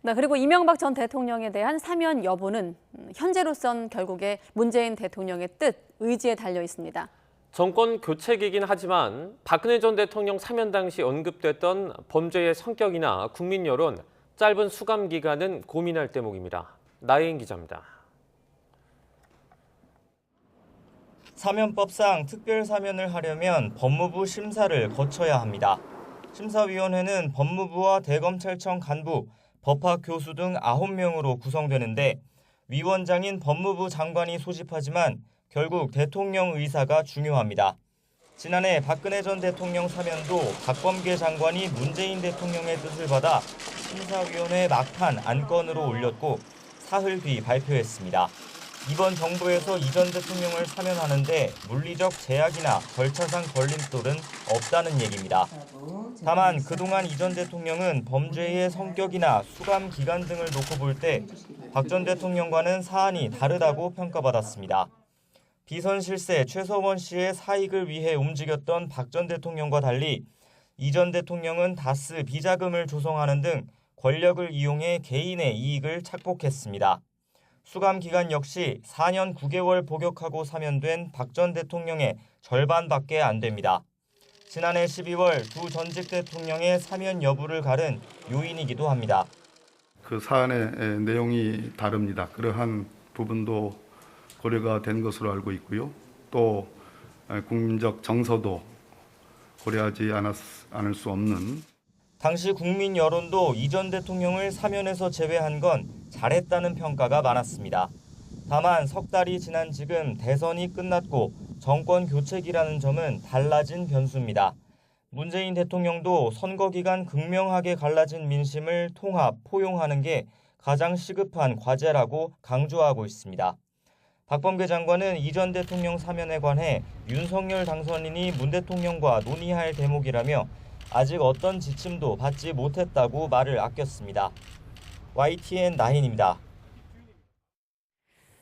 네, 그리고 이명박 전 대통령에 대한 사면 여부는 현재로선 결국에 문재인 대통령의 뜻, 의지에 달려 있습니다. 정권 교체기긴 하지만 박근혜 전 대통령 사면 당시 언급됐던 범죄의 성격이나 국민 여론, 짧은 수감 기간은 고민할 대목입니다. 나혜인 기자입니다. 사면법상 특별 사면을 하려면 법무부 심사를 거쳐야 합니다. 심사위원회는 법무부와 대검찰청 간부, 법학 교수 등 9명으로 구성되는데 위원장인 법무부 장관이 소집하지만 결국 대통령 의사가 중요합니다. 지난해 박근혜 전 대통령 사면도 박범계 장관이 문재인 대통령의 뜻을 받아 심사위원회 막판 안건으로 올렸고 사흘 뒤 발표했습니다. 이번 정부에서 이 전 대통령을 사면하는데 물리적 제약이나 절차상 걸림돌은 없다는 얘기입니다. 다만 그동안 이 전 대통령은 범죄의 성격이나 수감 기간 등을 놓고 볼 때 박 전 대통령과는 사안이 다르다고 평가받았습니다. 비선 실세 최서원 씨의 사익을 위해 움직였던 박 전 대통령과 달리 이 전 대통령은 다스 비자금을 조성하는 등 권력을 이용해 개인의 이익을 착복했습니다. 수감 기간 역시 4년 9개월 복역하고 사면된 박 전 대통령의 절반밖에 안 됩니다. 지난해 12월 두 전직 대통령의 사면 여부를 가른 요인이기도 합니다. 그 사안의 내용이 다릅니다. 그러한 부분도 고려가 된 것으로 알고 있고요. 또 국민적 정서도 고려하지 않을 수 없는. 당시 국민 여론도 이 전 대통령을 사면에서 제외한 건 잘했다는 평가가 많았습니다. 다만 석 달이 지난 지금 대선이 끝났고 정권 교체기라는 점은 달라진 변수입니다. 문재인 대통령도 선거 기간 극명하게 갈라진 민심을 통합, 포용하는 게 가장 시급한 과제라고 강조하고 있습니다. 박범계 장관은 이 전 대통령 사면에 관해 윤석열 당선인이 문 대통령과 논의할 대목이라며 아직 어떤 지침도 받지 못했다고 말을 아꼈습니다. YTN 나인입니다.